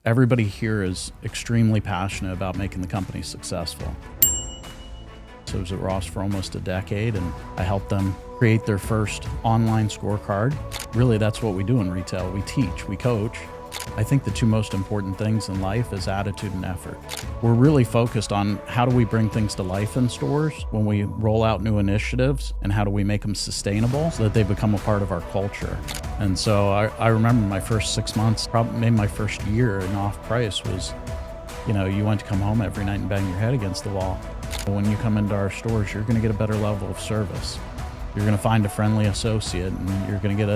Everybody here is extremely passionate about making the company successful. So I was at Ross for almost a decade, and I helped them create their first online scorecard. Really, that's what we do in retail. We teach, we coach. I think the two most important things in life is attitude and effort. We're really focused on how do we bring things to life in stores when we roll out new initiatives, and how do we make them sustainable so that they become a part of our culture. And so I remember my first 6 months, probably maybe my first year in off-price was, you went to come home every night and bang your head against the wall. When you come into our stores, you're going to get a better level of service. You're going to find a friendly associate, and you're going to get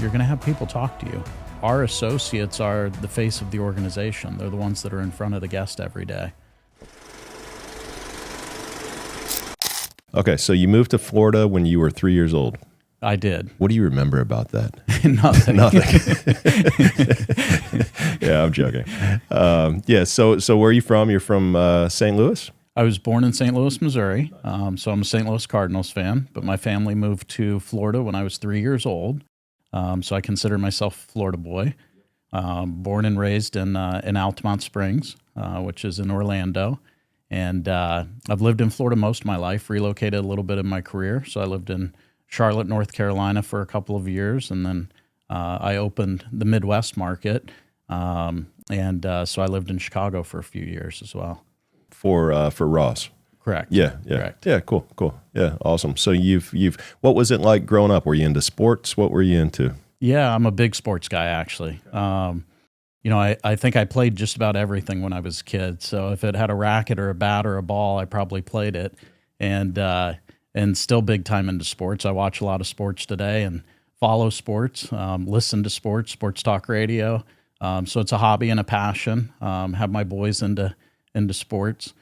you're going to have people talk to you. Our associates are the face of the organization. They're the ones that are in front of the guest every day. Okay, so you moved to Florida when you were 3 years old. I did. What do you remember about that? Nothing. Yeah, I'm joking. So where are you from? You're from St. Louis? I was born in St. Louis, Missouri, so I'm a St. Louis Cardinals fan, but my family moved to Florida when I was 3 years old, so I consider myself a Florida boy. Born and raised in Altamont Springs, which is in Orlando, and I've lived in Florida most of my life, relocated a little bit in my career, so I lived in Charlotte, North Carolina for a couple of years, and then I opened the Midwest market, so I lived in Chicago for a few years as well. For Ross. Correct. Yeah. Correct. Yeah, cool. Yeah, awesome. So what was it like growing up? Were you into sports? What were you into? Yeah, I'm a big sports guy, actually. I think I played just about everything when I was a kid. So if it had a racket or a bat or a ball, I probably played it. And still big time into sports. I watch a lot of sports today and follow sports, listen to sports talk radio. So it's a hobby and a passion. Have my boys into sports.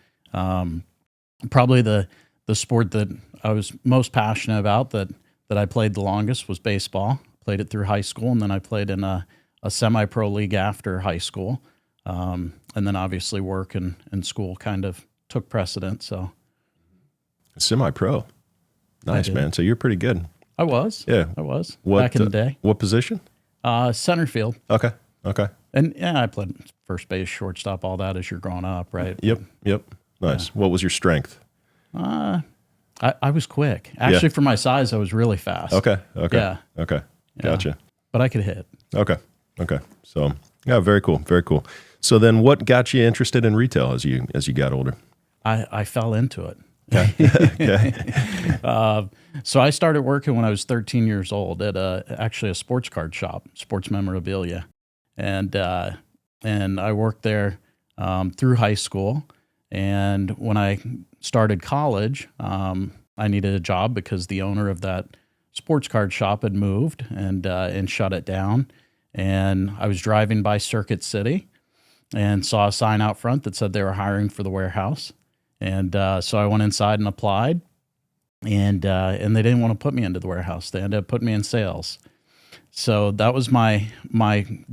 Probably the sport that I was most passionate about that I played the longest was baseball. Played it through high school, and then I played in a semi-pro league after high school. And then obviously work and school kind of took precedent. So Semi-pro. Nice, man. So you're pretty good. I was. Yeah. I was. Back in the day. What position? Center field. Okay. And yeah, I played first base, shortstop, all that as you're growing up, right? Yep. Nice. Yeah. What was your strength? I was quick. Actually, for my size, I was really fast. Okay. Yeah. Okay. Gotcha. Yeah. But I could hit. Okay. So yeah, very cool. So then what got you interested in retail as you got older? I fell into it. Okay. So I started working when I was 13 years old at actually a sports card shop, sports memorabilia. And I worked there through high school. And when I started college, I needed a job because the owner of that sports card shop had moved and shut it down. And I was driving by Circuit City and saw a sign out front that said they were hiring for the warehouse. And so I went inside and applied, and they didn't want to put me into the warehouse. They ended up putting me in sales. So that was my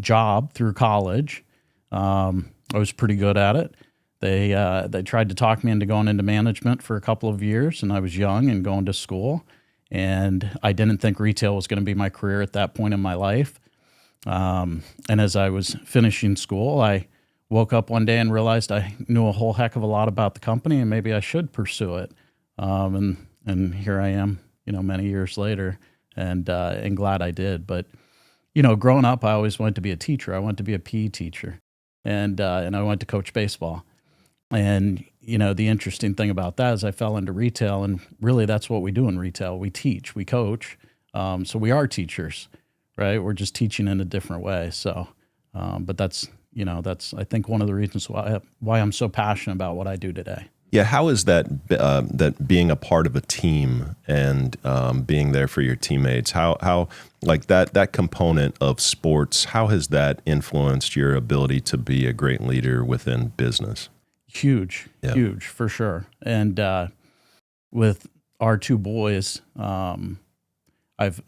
job through college. I was pretty good at it. They tried to talk me into going into management for a couple of years, and I was young and going to school, and I didn't think retail was going to be my career at that point in my life. And as I was finishing school, I woke up one day and realized I knew a whole heck of a lot about the company, and maybe I should pursue it. And here I am, many years later, and glad I did. But growing up, I always wanted to be a teacher. I wanted to be a PE teacher, and I wanted to coach baseball. And the interesting thing about that is I fell into retail, and really that's what we do in retail. We teach, we coach. So we are teachers, right? We're just teaching in a different way. So, but that's I think one of the reasons why I'm so passionate about what I do today. Yeah, how is that being a part of a team and being there for your teammates? How like that component of sports? How has that influenced your ability to be a great leader within business? Huge for sure. And with our two boys, I've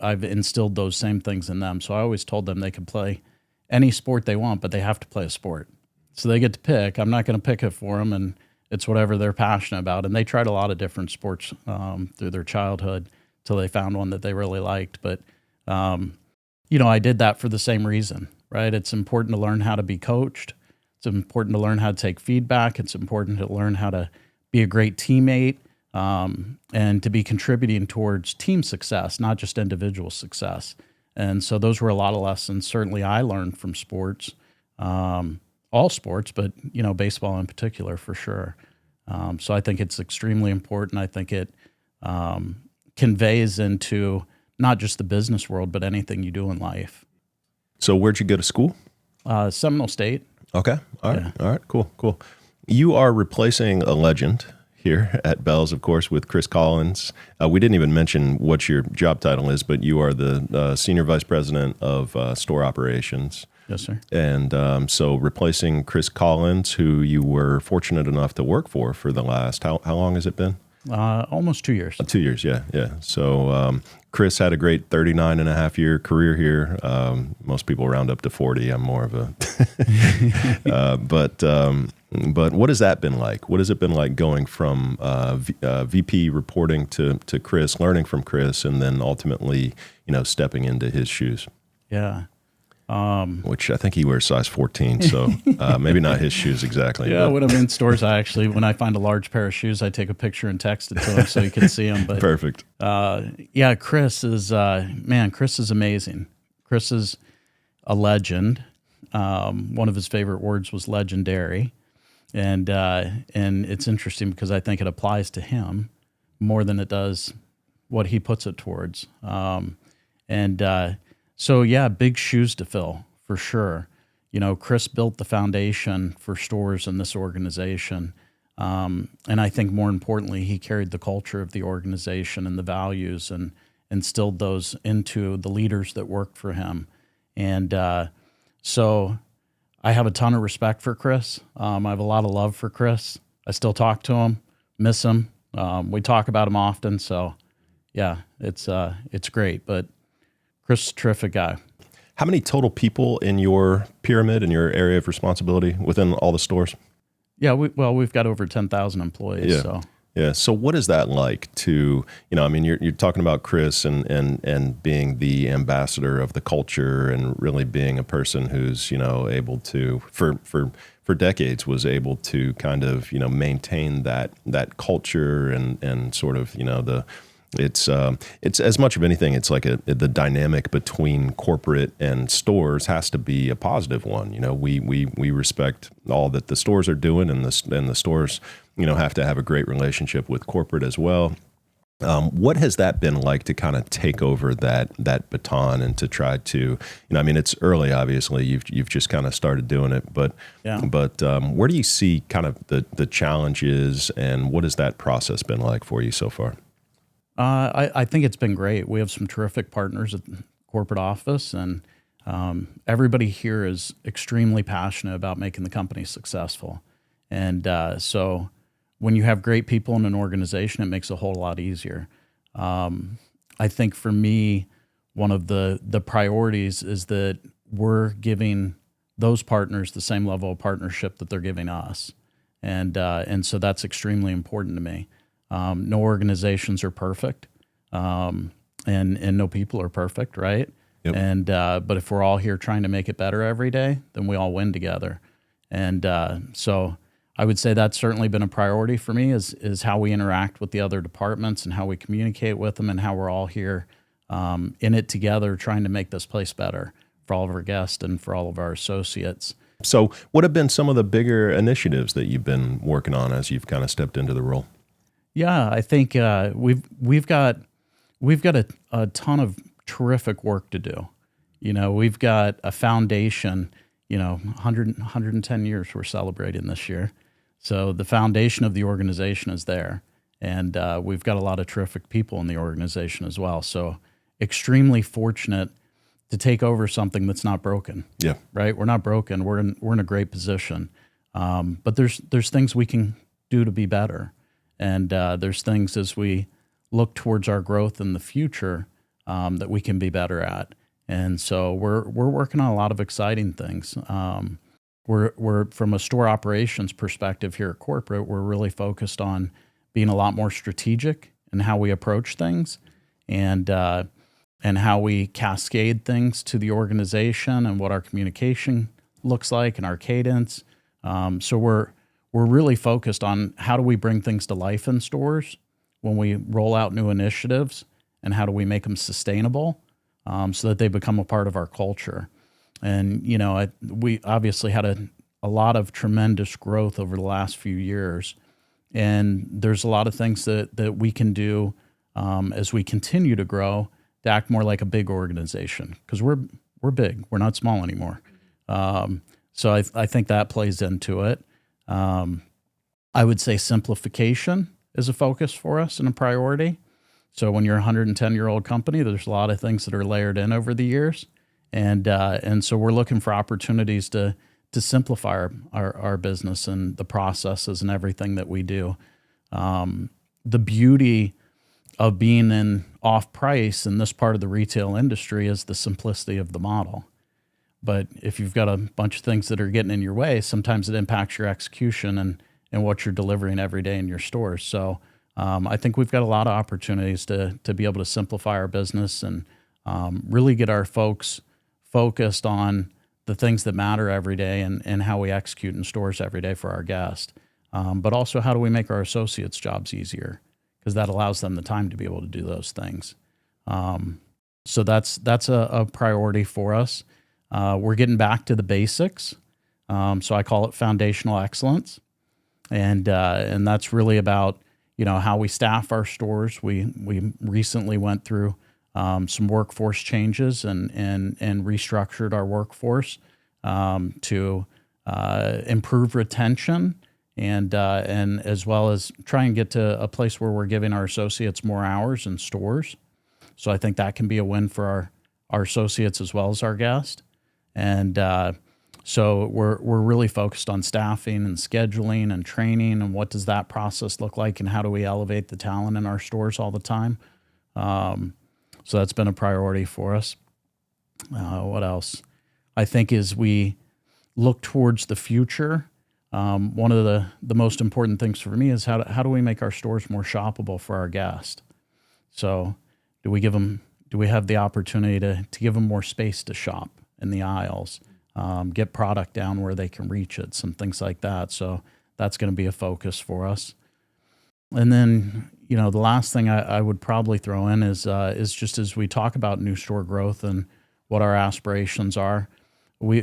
instilled those same things in them. So I always told them they could play any sport they want, but they have to play a sport. So they get to pick. I'm not going to pick it for them, and it's whatever they're passionate about. And they tried a lot of different sports through their childhood till they found one that they really liked. But, I did that for the same reason, right? It's important to learn how to be coached. It's important to learn how to take feedback. It's important to learn how to be a great teammate, and to be contributing towards team success, not just individual success. And so those were a lot of lessons. Certainly I learned from sports, all sports, but, baseball in particular for sure. So I think it's extremely important. I think it conveys into not just the business world, but anything you do in life. So where'd you go to school? Seminole State. Okay. All right. All right. Cool. You are replacing a legend here at Bealls, of course, with Chris Collins. We didn't even mention what your job title is, but you are the Senior Vice President of Store Operations. Yes, sir. And so replacing Chris Collins, who you were fortunate enough to work for the last, how long has it been? Almost 2 years. 2 years, yeah. So Chris had a great 39 and a half year career here. Most people round up to 40. I'm more of a, but what has that been like? What has it been like going from VP reporting to Chris, learning from Chris, and then ultimately, stepping into his shoes? Yeah. Which I think he wears size 14, so maybe not his shoes exactly. Yeah, when I'm in stores, when I find a large pair of shoes, I take a picture and text it to him so he can see them. But perfect. Yeah, Chris is amazing. Chris is a legend. One of his favorite words was legendary, and it's interesting because I think it applies to him more than it does what he puts it towards. So yeah, big shoes to fill for sure. Chris built the foundation for stores in this organization. And I think more importantly, he carried the culture of the organization and the values and instilled those into the leaders that worked for him. And so I have a ton of respect for Chris. I have a lot of love for Chris. I still talk to him, miss him. We talk about him often. So yeah, it's great. But Chris is a terrific guy. How many total people in your pyramid, in your area of responsibility within all the stores? Yeah, we've got over 10,000 employees. Yeah. So. Yeah. So what is that like to, you're talking about Chris and being the ambassador of the culture and really being a person who's, able to, for decades was able to kind of, maintain that culture and sort of, it's as much of anything. It's like the dynamic between corporate and stores has to be a positive one. We respect all that the stores are doing, and the stores, have to have a great relationship with corporate as well. What has that been like to kind of take over that baton and to try to, it's early, obviously. You've just kind of started doing it, but where do you see kind of the challenges, and what has that process been like for you so far? I think it's been great. We have some terrific partners at the corporate office, and everybody here is extremely passionate about making the company successful. And so when you have great people in an organization, it makes it a whole lot easier. I think for me, one of the priorities is that we're giving those partners the same level of partnership that they're giving us. And so that's extremely important to me. No organizations are perfect, and no people are perfect, right? Yep. And but if we're all here trying to make it better every day, then we all win together. And so I would say that's certainly been a priority for me is how we interact with the other departments and how we communicate with them and how we're all here in it together trying to make this place better for all of our guests and for all of our associates. So what have been some of the bigger initiatives that you've been working on as you've kind of stepped into the role? Yeah, I think we've got a ton of terrific work to do. We've got a foundation. 110 years we're celebrating this year, so the foundation of the organization is there, and we've got a lot of terrific people in the organization as well. So extremely fortunate to take over something that's not broken. Yeah, right. We're not broken. We're in a great position, but there's things we can do to be better. And there's things as we look towards our growth in the future that we can be better at. And so we're working on a lot of exciting things. We're from a store operations perspective here at corporate, we're really focused on being a lot more strategic in how we approach things and how we cascade things to the organization and what our communication looks like and our cadence. So we're really focused on how do we bring things to life in stores when we roll out new initiatives, and how do we make them sustainable, so that they become a part of our culture. And we obviously had a lot of tremendous growth over the last few years, and there's a lot of things that we can do as we continue to grow to act more like a big organization, because we're big, we're not small anymore. So I think that plays into it. I would say simplification is a focus for us and a priority. So when you're a 110-year-old company, there's a lot of things that are layered in over the years, and so we're looking for opportunities to simplify our business and the processes and everything that we do. The beauty of being in off price in this part of the retail industry is the simplicity of the model. But if you've got a bunch of things that are getting in your way, sometimes it impacts your execution and what you're delivering every day in your stores. So I think we've got a lot of opportunities to be able to simplify our business and really get our folks focused on the things that matter every day and how we execute in stores every day for our guests. But also, how do we make our associates' jobs easier? Because that allows them the time to be able to do those things. So that's a priority for us. We're getting back to the basics. So I call it foundational excellence. And that's really about, how we staff our stores. We recently went through some workforce changes and restructured our workforce to improve retention and as well as try and get to a place where we're giving our associates more hours in stores. So I think that can be a win for our associates as well as our guests. And so we're really focused on staffing and scheduling and training and what does that process look like and how do we elevate the talent in our stores all the time. So that's been a priority for us. What else? I think as we look towards the future, one of the most important things for me is how do we make our stores more shoppable for our guests? So do we have the opportunity to give them more space to shop in the aisles, get product down where they can reach it, some things like that. So that's going to be a focus for us. And then, the last thing I would probably throw in is just as we talk about new store growth and what our aspirations are, we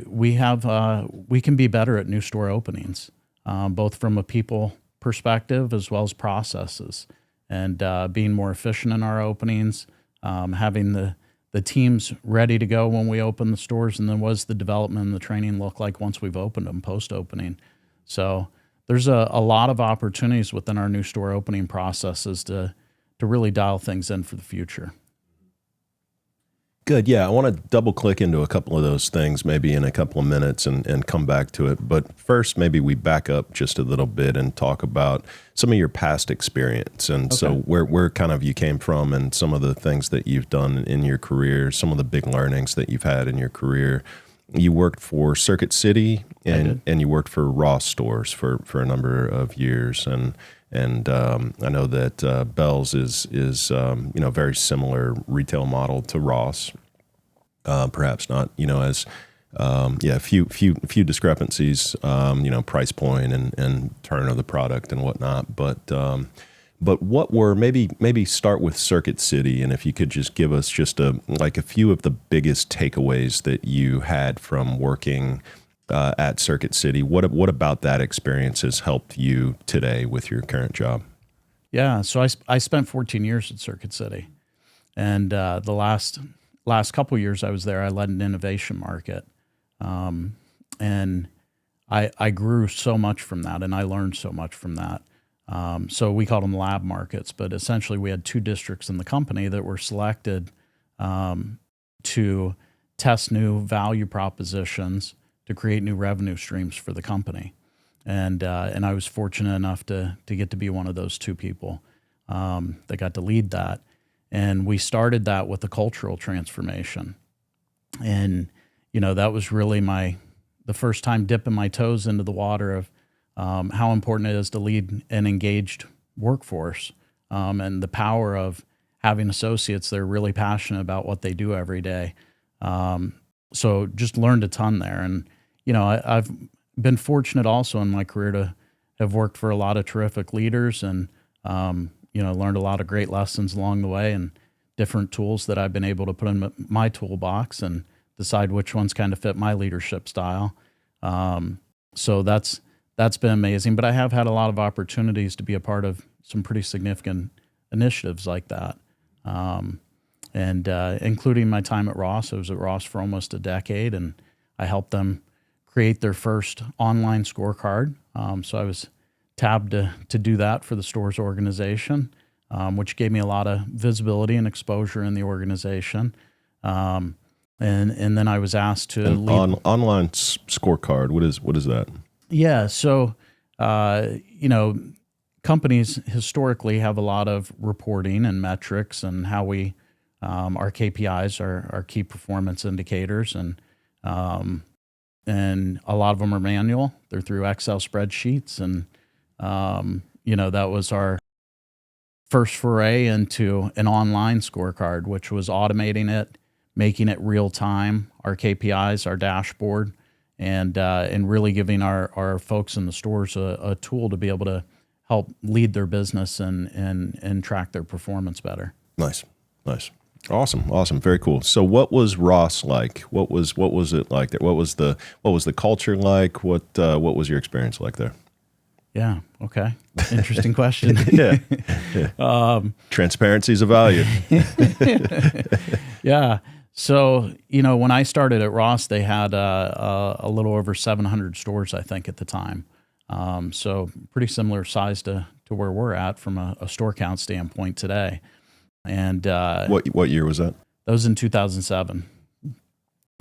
can be better at new store openings, both from a people perspective as well as processes, and being more efficient in our openings, having the teams ready to go when we open the stores, and then what does the development and the training look like once we've opened them post-opening. So there's a lot of opportunities within our new store opening processes to really dial things in for the future. Good. Yeah, I want to double click into a couple of those things maybe in a couple of minutes and come back to it. But first, maybe we back up just a little bit and talk about some of your past experience. And okay. So where kind of you came from and some of the things that you've done in your career, some of the big learnings that you've had in your career. You worked for Circuit City and you worked for Ross stores for a number of years. And I know that Bealls is very similar retail model to Ross. Perhaps not, as a few discrepancies, price point and turn of the product and whatnot. But what were maybe start with Circuit City, and if you could just give us just a few of the biggest takeaways that you had from working at Circuit City. What about that experience has helped you today with your current job? Yeah, so I spent 14 years at Circuit City, and the last couple of years I was there, I led an innovation market, and I grew so much from that, and I learned so much from that. So we called them lab markets, but essentially we had two districts in the company that were selected to test new value propositions to create new revenue streams for the company. And I was fortunate enough to get to be one of those two people that got to lead that. And we started that with a cultural transformation. And, that was really the first time dipping my toes into the water of how important it is to lead an engaged workforce, and the power of having associates that are really passionate about what they do every day. So just learned a ton there. And, I've been fortunate also in my career to have worked for a lot of terrific leaders and, learned a lot of great lessons along the way and different tools that I've been able to put in my toolbox and decide which ones kind of fit my leadership style. So that's been amazing. But I have had a lot of opportunities to be a part of some pretty significant initiatives like that. And including my time at Ross. I was at Ross for almost a decade, and I helped them create their first online scorecard. So I was tabbed to do that for the stores organization, which gave me a lot of visibility and exposure in the organization. And then I was asked to lead online scorecard. What is that? Yeah. So, companies historically have a lot of reporting and metrics and how we, our KPIs, our key performance indicators, and a lot of them are manual. They're through Excel spreadsheets, and that was our first foray into an online scorecard, which was automating it, making it real time, our KPIs, our dashboard, and really giving our folks in the stores a tool to be able to help lead their business and track their performance better. Nice. Awesome. Very cool. So what was Ross like? What was it like there? What was the culture like? What was your experience like there? Yeah. Okay. Interesting question. Yeah. Transparency is a value. Yeah. So, when I started at Ross, they had a little over 700 stores, I think, at the time. So pretty similar size to where we're at from a store count standpoint today. And what year was that? That was in 2007.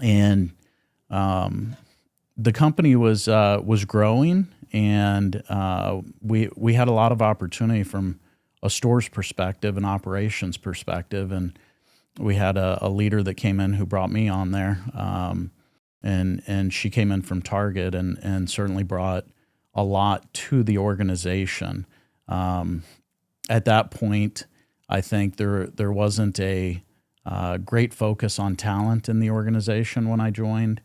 And the company was growing, and we had a lot of opportunity from a store's perspective and operations perspective. And we had a leader that came in who brought me on there, and she came in from Target and certainly brought a lot to the organization. At that point, I think there wasn't a great focus on talent in the organization when I joined.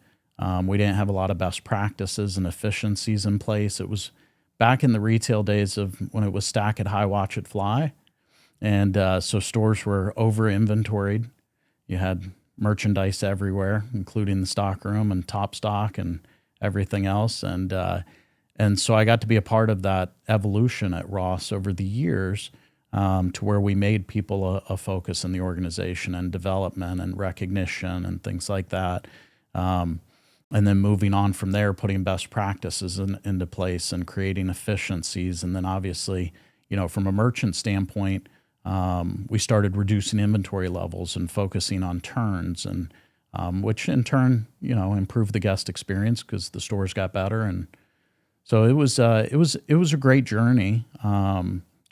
We didn't have a lot of best practices and efficiencies in place. It was back in the retail days of when it was stack it high, watch it fly. And so stores were over inventoried. You had merchandise everywhere, including the stock room and top stock and everything else. And so I got to be a part of that evolution at Ross over the years, to where we made people a focus in the organization and development and recognition and things like that. And then moving on from there, putting best practices into place and creating efficiencies. And then obviously, from a merchant standpoint, we started reducing inventory levels and focusing on turns, and which in turn, improved the guest experience because the stores got better. And so it was a great journey,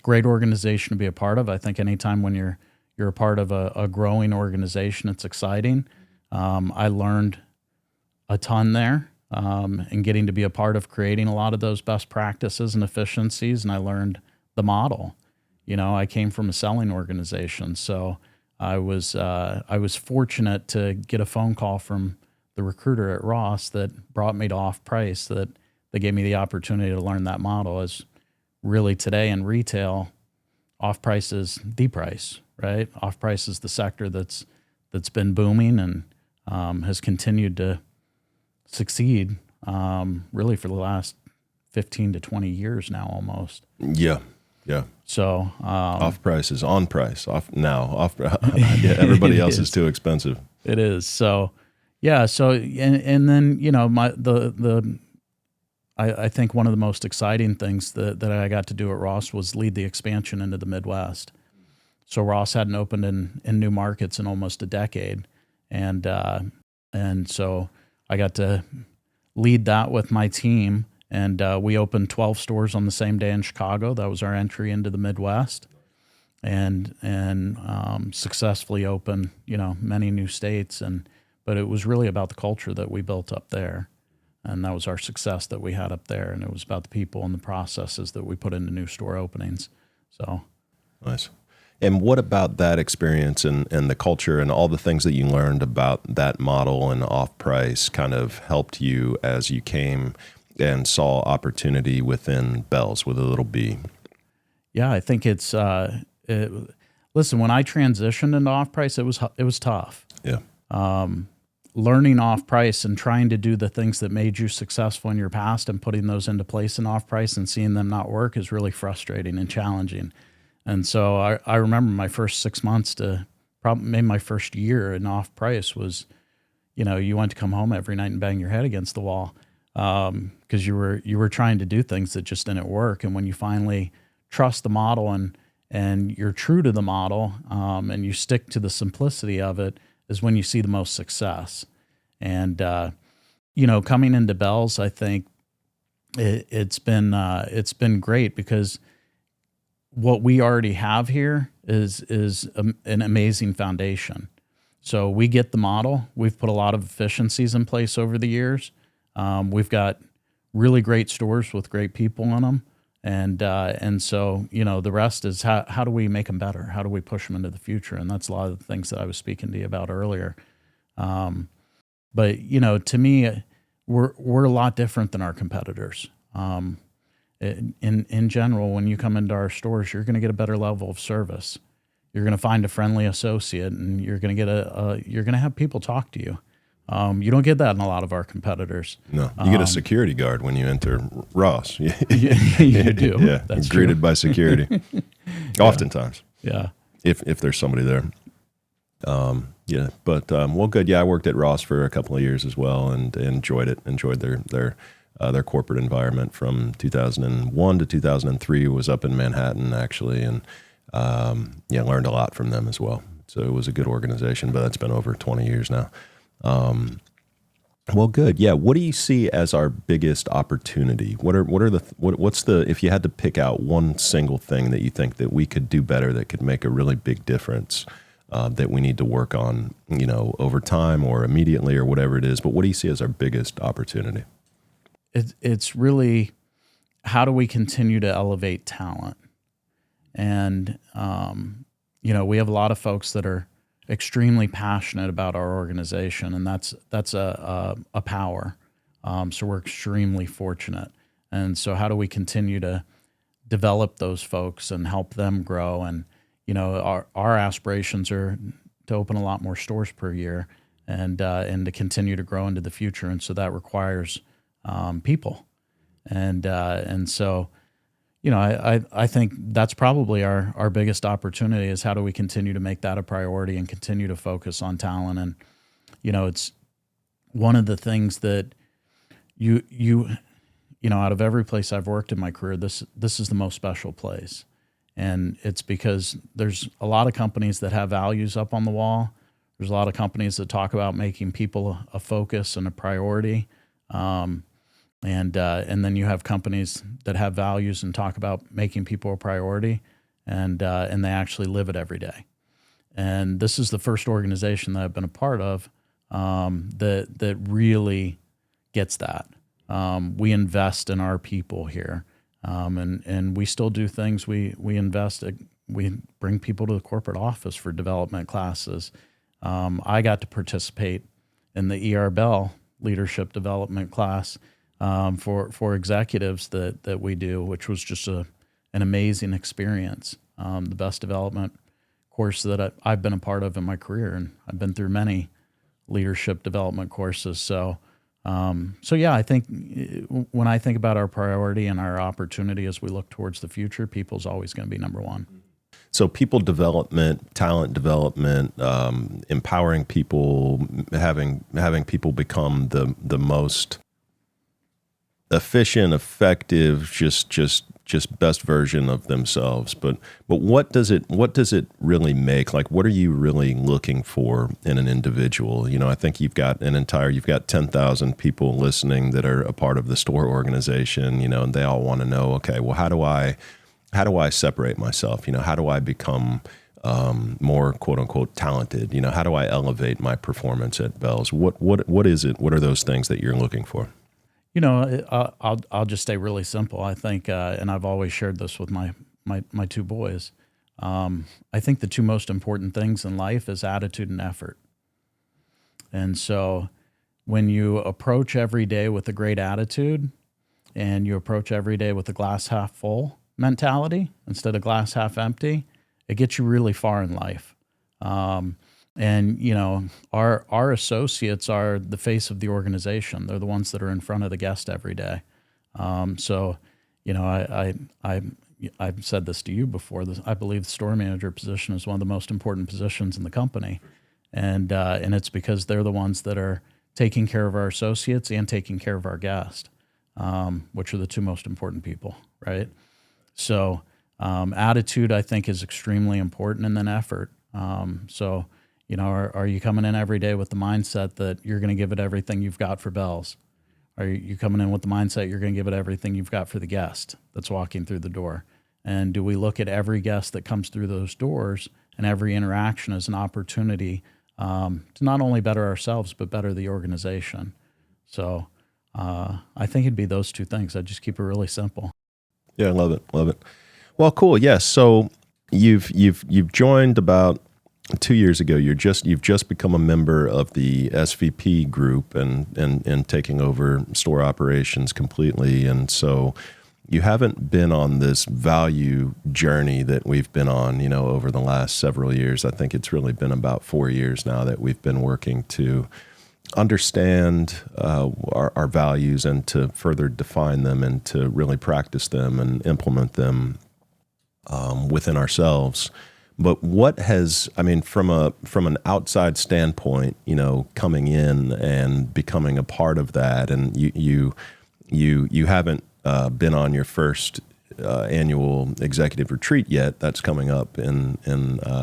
great organization to be a part of. I think anytime when you're a part of a growing organization, it's exciting. I learned a ton there, and getting to be a part of creating a lot of those best practices and efficiencies. And I learned the model. I came from a selling organization, so I was fortunate to get a phone call from the recruiter at Ross that brought me to Off Price, that gave me the opportunity to learn that model. As really today in retail, Off Price is the price, right? Off Price is the sector that's been booming and has continued to succeed really for the last 15 to 20 years now almost. Yeah. So Off Price is on price. Off. Yeah, everybody else is too expensive. It is. So yeah. So and then I think one of the most exciting things that I got to do at Ross was lead the expansion into the Midwest. So Ross hadn't opened in new markets in almost a decade, and so I got to lead that with my team. And we opened 12 stores on the same day in Chicago. That was our entry into the Midwest, and successfully opened, many new states. But it was really about the culture that we built up there, and that was our success that we had up there. And it was about the people and the processes that we put into new store openings. So nice. And what about that experience and the culture and all the things that you learned about that model and Off Price kind of helped you as you came and saw opportunity within Bealls with a little B? Yeah, I think it's listen, when I transitioned into off price, it was tough. Yeah. Learning off price and trying to do the things that made you successful in your past and putting those into place in off price and seeing them not work is really frustrating and challenging. And so I remember my first 6 months to probably maybe my first year in off price was, you wanted to come home every night and bang your head against the wall because you were trying to do things that just didn't work. And when you finally trust the model and you're true to the model and you stick to the simplicity of it, is when you see the most success. And, coming into Bealls, I think it's been great because what we already have here is an amazing foundation. So we get the model. We've put a lot of efficiencies in place over the years. We've got really great stores with great people in them. And so, the rest is how do we make them better? How do we push them into the future? And that's a lot of the things that I was speaking to you about earlier. But to me, we're a lot different than our competitors. In general, when you come into our stores, you're going to get a better level of service. You're going to find a friendly associate, and you're going to get you're going to have people talk to you. You don't get that in a lot of our competitors. No, you get a security guard when you enter Ross. You do. Yeah, that's greeted true. by security. Oftentimes. Yeah. If there's somebody there. Yeah, but well, good. Yeah, I worked at Ross for a couple of years as well, and enjoyed it. Enjoyed their corporate environment from 2001 to 2003. Was up in Manhattan actually, and learned a lot from them as well. So it was a good organization, but that's been over 20 years now. Well, good. Yeah. What do you see as our biggest opportunity? What's the, if you had to pick out one single thing that you think that we could do better, that could make a really big difference, that we need to work on, over time or immediately or whatever it is, but what do you see as our biggest opportunity? It's really, how do we continue to elevate talent? And, we have a lot of folks that are extremely passionate about our organization, and that's a power. So we're extremely fortunate. And so how do we continue to develop those folks and help them grow? And, our aspirations are to open a lot more stores per year and to continue to grow into the future. And so that requires people. And so, I think that's probably our biggest opportunity is how do we continue to make that a priority and continue to focus on talent. And, it's one of the things that out of every place I've worked in my career, this is the most special place. And it's because there's a lot of companies that have values up on the wall. There's a lot of companies that talk about making people a focus and a priority. And then you have companies that have values and talk about making people a priority, and they actually live it every day. And this is the first organization that I've been a part of that really gets that. We invest in our people here, and we still do things. We invest. We bring people to the corporate office for development classes. I got to participate in the ER Bell leadership development class for executives that we do, which was just an amazing experience. The best development course that I've been a part of in my career, and I've been through many leadership development courses. So yeah, I think when I think about our priority and our opportunity as we look towards the future, people's always going to be number one. So people development, talent development, empowering people, having people become the most efficient, effective, just best version of themselves. But what does it really make? Like, what are you really looking for in an individual? I think you've got 10,000 people listening that are a part of the store organization, and they all want to know, okay, well, how do I separate myself? How do I become more quote unquote talented? How do I elevate my performance at Bealls? What is it? What are those things that you're looking for? I'll just stay really simple. I think, and I've always shared this with my two boys. I think the two most important things in life is attitude and effort. And so when you approach every day with a great attitude, and you approach every day with a glass half full mentality instead of glass half empty, it gets you really far in life. And you know, our associates are the face of the organization. They're the ones that are in front of the guest every day. So, you know, I've said this to you before. I believe the store manager position is one of the most important positions in the company, and it's because they're the ones that are taking care of our associates and taking care of our guests, which are the two most important people, right? So, attitude, I think, is extremely important, and then effort. So, you know, are you coming in every day with the mindset that you're going to give it everything you've got for Bealls? Are you coming in with the mindset you're going to give it everything you've got for the guest that's walking through the door? And do we look at every guest that comes through those doors and every interaction as an opportunity to not only better ourselves, but better the organization? So I think it'd be those two things. I'd just keep it really simple. Yeah, I love it. Love it. Well, cool. Yes. So you've joined about 2 years ago. You've just become a member of the SVP group and taking over store operations completely. And so you haven't been on this value journey that we've been on, you know, over the last several years. I think it's really been about 4 years now that we've been working to understand our values and to further define them and to really practice them and implement them within ourselves. But what has, I mean, from an outside standpoint, you know, coming in and becoming a part of that, and you haven't been on your first annual executive retreat yet. That's coming up in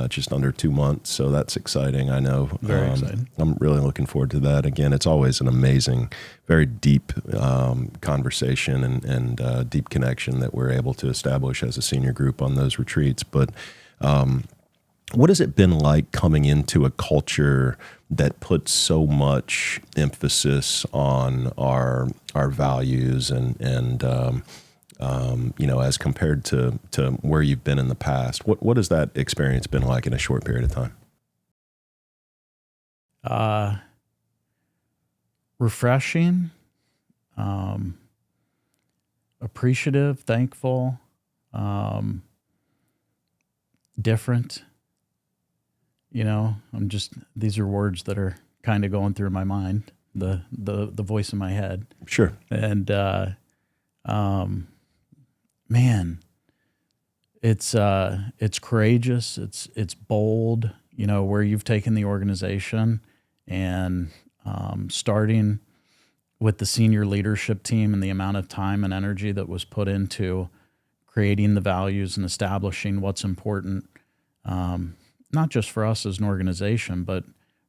just under 2 months, so that's exciting. I know. Very exciting. I'm really looking forward to that. Again, it's always an amazing, very deep conversation and deep connection that we're able to establish as a senior group on those retreats. But what has it been like coming into a culture that puts so much emphasis on our values and you know, as compared to where you've been in the past? What has that experience been like in a short period of time? Refreshing, appreciative, thankful, different. You know, these are words that are kind of going through my mind, the voice in my head. Sure. And, man, it's courageous. It's bold, you know, where you've taken the organization and, starting with the senior leadership team and the amount of time and energy that was put into creating the values and establishing what's important, not just for us as an organization, but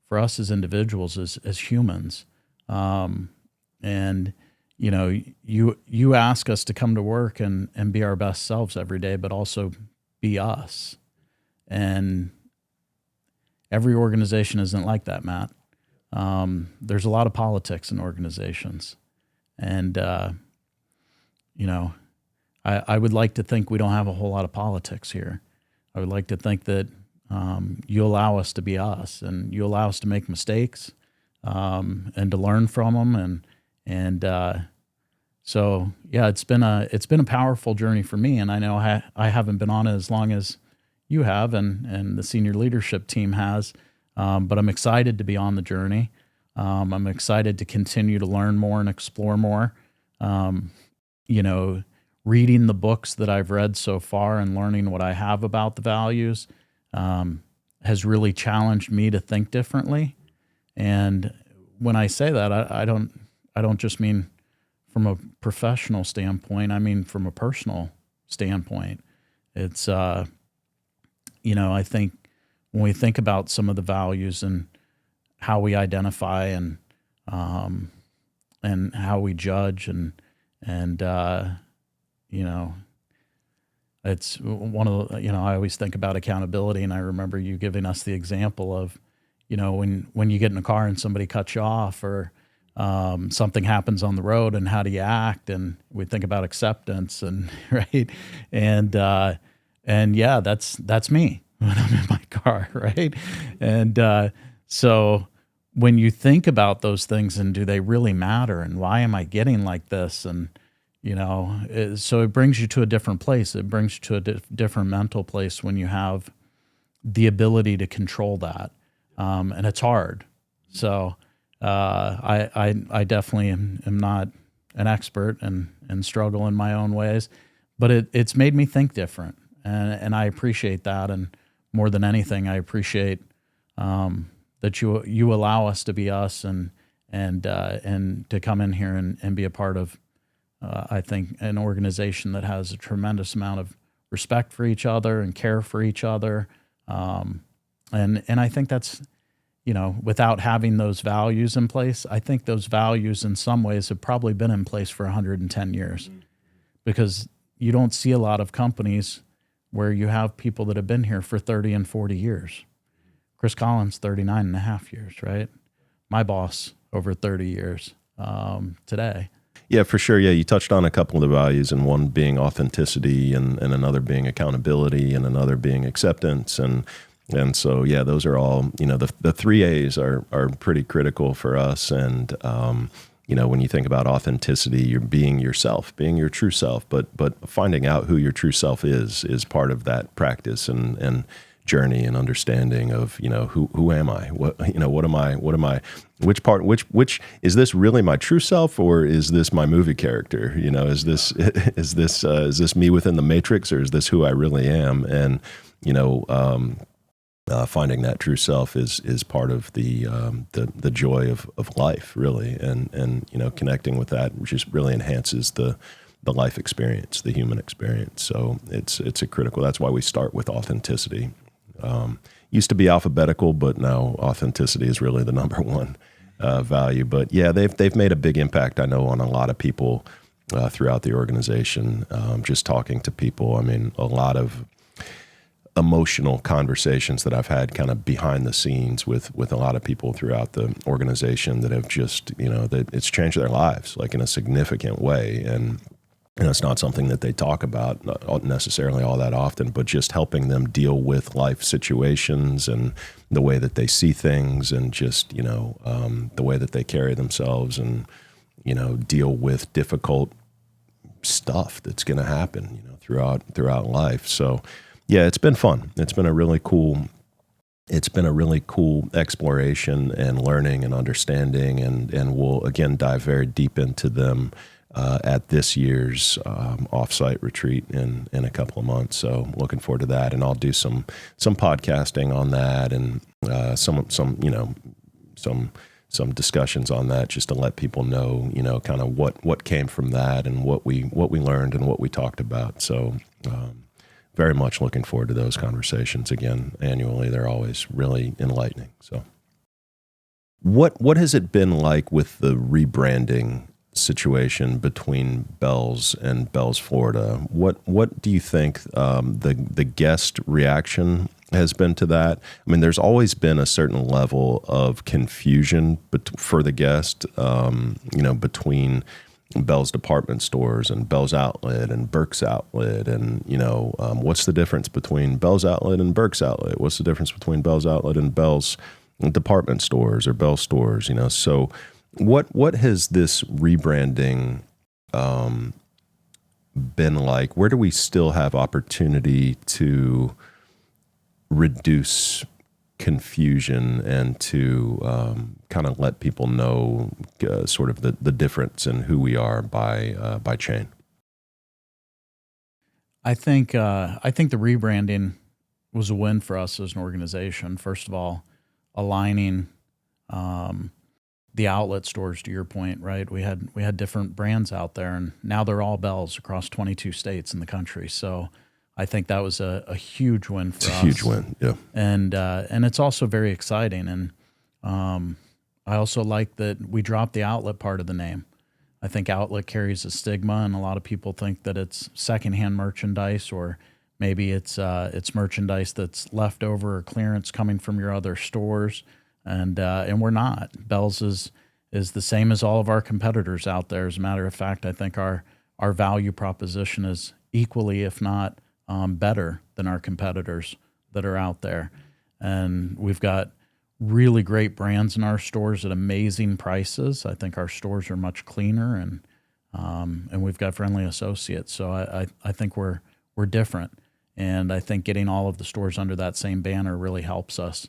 for us as individuals, as humans. And, you know, you ask us to come to work and be our best selves every day, but also be us. And every organization isn't like that, Matt. There's a lot of politics in organizations. And, you know, I would like to think we don't have a whole lot of politics here. I would like to think that you allow us to be us, and you allow us to make mistakes and to learn from them. And so, yeah, it's been a powerful journey for me. And I know I haven't been on it as long as you have, and the senior leadership team has. But I'm excited to be on the journey. I'm excited to continue to learn more and explore more. You know, reading the books that I've read so far and learning what I have about the values has really challenged me to think differently. And when I say that, I don't just mean from a professional standpoint. I mean from a personal standpoint. It's you know, I think when we think about some of the values and how we identify and how we judge and you know, it's one of the, you know, I always think about accountability, and I remember you giving us the example of, you know, when you get in a car and somebody cuts you off or something happens on the road, and how do you act? And we think about acceptance, and right, and yeah, that's me when I'm in my car, right? And so when you think about those things, and do they really matter, and why am I getting like this, and So it brings you to a different place. It brings you to a different mental place when you have the ability to control that, and it's hard. So I definitely am not an expert and struggle in my own ways, but it's made me think different, and I appreciate that. And more than anything, I appreciate that you allow us to be us and to come in here and be a part of. I think an organization that has a tremendous amount of respect for each other and care for each other, and I think that's, without having those values in place, I think those values in some ways have probably been in place for 110 years, because you don't see a lot of companies where you have people that have been here for 30 and 40 years. Chris Collins, 39 and a half years, right? My boss, over 30 years today. Yeah, for sure. Yeah, you touched on a couple of the values, and one being authenticity, and another being accountability, and another being acceptance, and so yeah, those are all, the three A's are pretty critical for us. And when you think about authenticity, you're being yourself, being your true self, but finding out who your true self is part of that practice and journey and understanding of, who am I? What am I? Which is this really my true self, or is this my movie character? Is this me within the matrix, or is this who I really am? And finding that true self is part of the joy of life, really, and connecting with that just really enhances the life experience, the human experience. So it's a critical. That's why we start with authenticity. Used to be alphabetical, but now authenticity is really the number one value. But yeah, they've made a big impact, I know, on a lot of people throughout the organization. Just talking to people, I mean, a lot of emotional conversations that I've had kind of behind the scenes with a lot of people throughout the organization that have just, that it's changed their lives like in a significant way. And it's not something that they talk about not necessarily all that often, but just helping them deal with life situations and the way that they see things, and just, the way that they carry themselves, and, deal with difficult stuff that's going to happen, throughout life. So yeah, it's been fun. It's been a really cool exploration and learning and understanding, and we'll again dive very deep into them at this year's offsite retreat in a couple of months. So looking forward to that, and I'll do some podcasting on that, and some discussions on that, just to let people know, kind of what came from that, and what we learned and what we talked about. So very much looking forward to those conversations again annually. They're always really enlightening. So what has it been like with the rebranding situation between Bealls and Bealls Florida? What do you think the guest reaction has been to that? I mean, there's always been a certain level of confusion for the guest, between Bealls department stores and Bealls Outlet and Burke's Outlet, and what's the difference between Bealls Outlet and Burke's Outlet? What's the difference between Bealls Outlet and Bealls department stores or Bealls stores? So what has this rebranding been like? Where do we still have opportunity to reduce confusion and to kind of let people know sort of the difference in who we are by chain? I think the rebranding was a win for us as an organization. First of all, aligning the outlet stores, to your point, right? We had different brands out there, and now they're all Bealls across 22 states in the country. So I think that was a huge win for us. It's a huge win, yeah. And it's also very exciting. And I also like that we dropped the outlet part of the name. I think outlet carries a stigma, and a lot of people think that it's secondhand merchandise, or maybe it's merchandise that's left over or clearance coming from your other stores. And we're not. Bealls is the same as all of our competitors out there. As a matter of fact, I think our value proposition is equally, if not better, than our competitors that are out there. And we've got really great brands in our stores at amazing prices. I think our stores are much cleaner, and and we've got friendly associates. So I think we're different, and I think getting all of the stores under that same banner really helps us.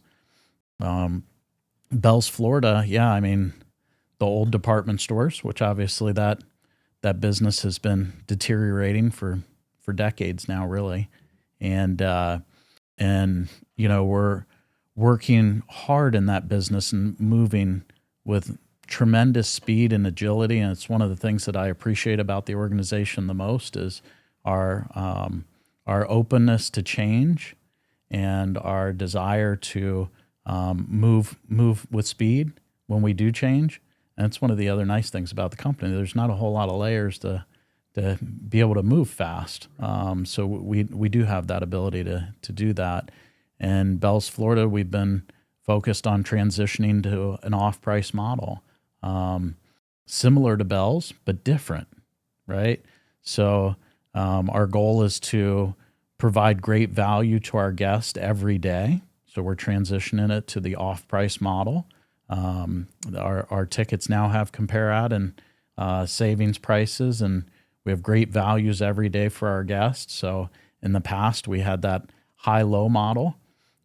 Bealls, Florida, yeah, I mean, the old department stores, which obviously that business has been deteriorating for decades now, really, and we're working hard in that business and moving with tremendous speed and agility. And it's one of the things that I appreciate about the organization the most is our openness to change and our desire to move with speed when we do change. And it's one of the other nice things about the company. There's not a whole lot of layers to be able to move fast. So we do have that ability to do that. And Bealls, Florida, we've been focused on transitioning to an off-price model, similar to Bealls, but different, right? So our goal is to provide great value to our guest every day. So we're transitioning it to the off-price model. Our tickets now have compare at and savings prices, and we have great values every day for our guests. So in the past, we had that high-low model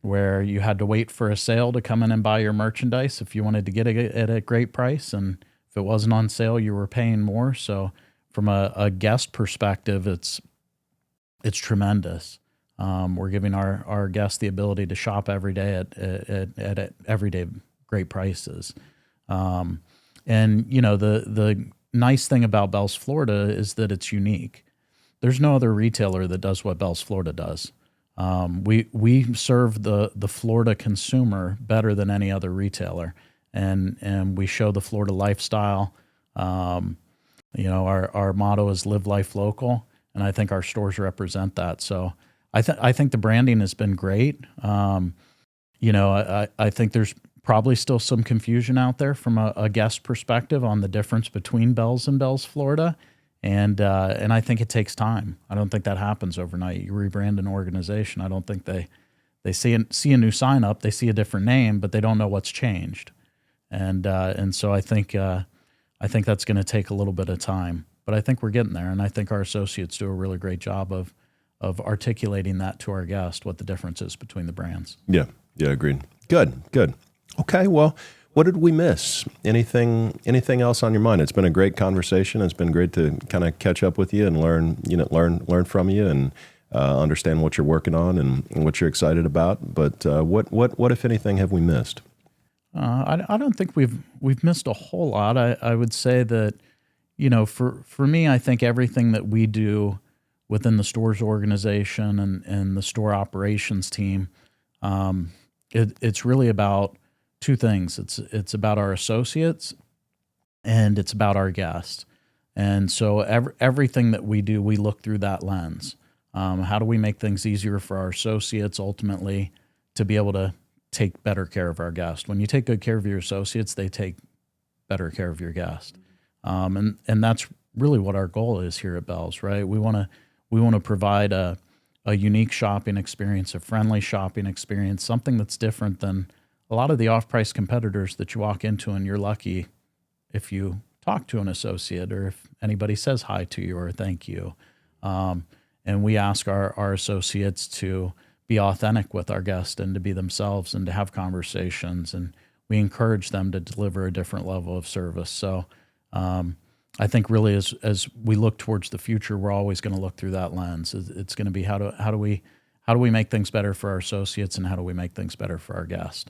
where you had to wait for a sale to come in and buy your merchandise if you wanted to get it at a great price. And if it wasn't on sale, you were paying more. So from a guest perspective, it's tremendous. We're giving our guests the ability to shop every day at everyday great prices. And, the nice thing about Bealls, Florida is that it's unique. There's no other retailer that does what Bealls, Florida does. We serve the Florida consumer better than any other retailer, and we show the Florida lifestyle. Our motto is "Live Life Local," and I think our stores represent that. So I think the branding has been great. I think there's probably still some confusion out there from a guest perspective on the difference between Bealls and Bealls, Florida. And I think it takes time. I don't think that happens overnight. You rebrand an organization. I don't think they see a new sign up. They see a different name, but they don't know what's changed. And so I think that's going to take a little bit of time. But I think we're getting there, and I think our associates do a really great job of articulating that to our guests, what the difference is between the brands. Yeah, agreed. Good. Okay, well, what did we miss? Anything else on your mind? It's been a great conversation. It's been great to kind of catch up with you and learn from you and understand what you're working on and what you're excited about. But what if anything have we missed? I don't think we've missed a whole lot. I would say that for me, I think everything that we do within the stores organization and the store operations team, it's really about two things. It's about our associates and it's about our guests. And so everything that we do, we look through that lens. How do we make things easier for our associates ultimately to be able to take better care of our guests? When you take good care of your associates, they take better care of your guests. And that's really what our goal is here at Bealls, right? We want to provide a unique shopping experience, a friendly shopping experience, something that's different than a lot of the off-price competitors that you walk into, and you're lucky if you talk to an associate or if anybody says hi to you or thank you. And we ask our associates to be authentic with our guests and to be themselves and to have conversations. And we encourage them to deliver a different level of service. So I think really as we look towards the future, we're always going to look through that lens. It's going to be how do we make things better for our associates and how do we make things better for our guests?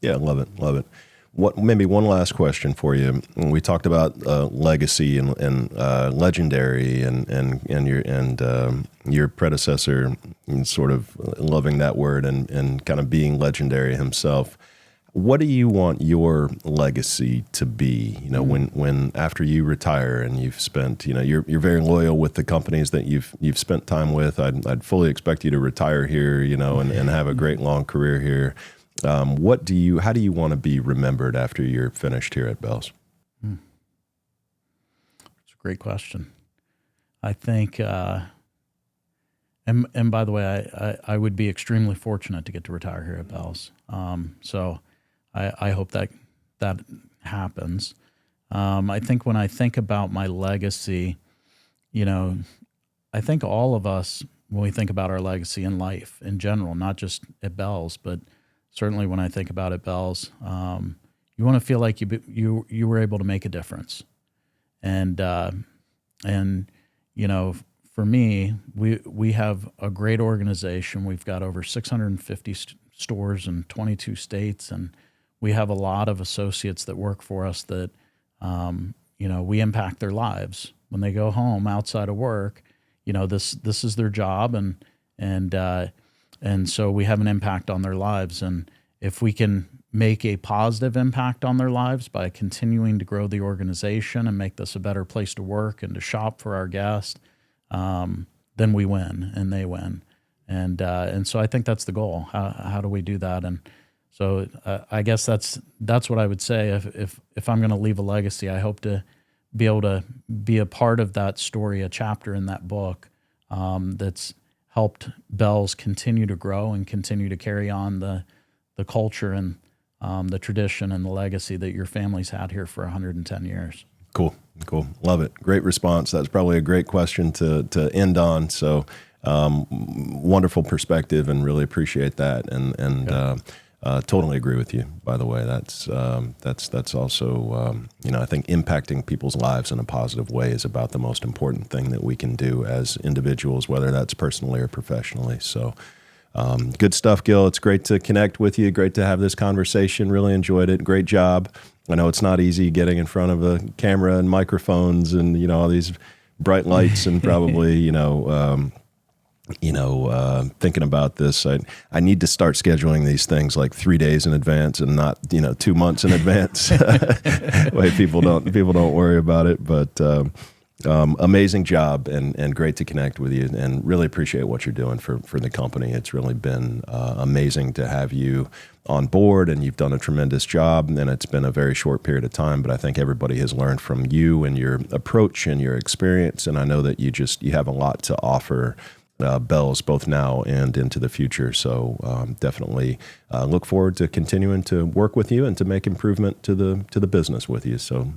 Yeah, love it. Maybe one last question for you. We talked about legacy and legendary and your predecessor sort of loving that word and kind of being legendary himself. What do you want your legacy to be? When after you retire and you've spent, you're very loyal with the companies that you've spent time with. I'd fully expect you to retire here, and have a great long career here. How do you want to be remembered after you're finished here at Bealls? It's a great question. I think, and by the way, I would be extremely fortunate to get to retire here at Bealls. So I hope that happens. I think when I think about my legacy, you know, I think all of us, when we think about our legacy in life in general, not just at Bealls, but certainly when I think about at Bealls, you want to feel like you were able to make a difference, and you know, for me, we have a great organization. We've got over 650 stores in 22 states, and we have a lot of associates that work for us that, you know, we impact their lives when they go home outside of work. You know, this is their job, and so we have an impact on their lives. And if we can make a positive impact on their lives by continuing to grow the organization and make this a better place to work and to shop for our guests, then we win and they win. And so I think that's the goal. How do we do that? And so I guess that's what I would say. If I'm going to leave a legacy, I hope to be able to be a part of that story, a chapter in that book that's helped Bealls continue to grow and continue to carry on the culture and the tradition and the legacy that your family's had here for 110 years. Cool. Love it. Great response. That's probably a great question to end on. So wonderful perspective, and really appreciate that. And totally agree with you, by the way. That's also, you know, I think impacting people's lives in a positive way is about the most important thing that we can do as individuals, whether that's personally or professionally. So good stuff, Gil. It's great to connect with you. Great to have this conversation. Really enjoyed it. Great job. I know it's not easy getting in front of a camera and microphones and, you know, all these bright lights and probably, thinking about this. I need to start scheduling these things like 3 days in advance and not, 2 months in advance. Way people don't worry about it, but amazing job and great to connect with you, and really appreciate what you're doing for the company. It's really been amazing to have you on board, and you've done a tremendous job, and it's been a very short period of time, but I think everybody has learned from you and your approach and your experience, and I know that you have a lot to offer Bealls both now and into the future. So definitely look forward to continuing to work with you and to make improvement to the business with you. So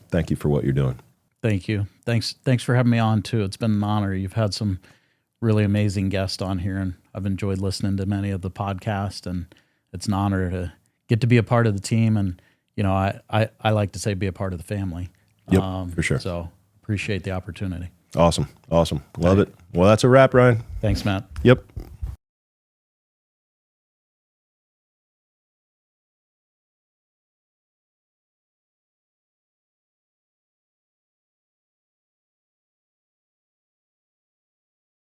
thank you for what you're doing. Thank you. Thanks for having me on too. It's been an honor. You've had some really amazing guests on here, and I've enjoyed listening to many of the podcasts, and it's an honor to get to be a part of the team. And, I like to say be a part of the family. Yep, for sure. So appreciate the opportunity. Awesome. Love it. Well, that's a wrap, Ryan. Thanks, Matt. Yep.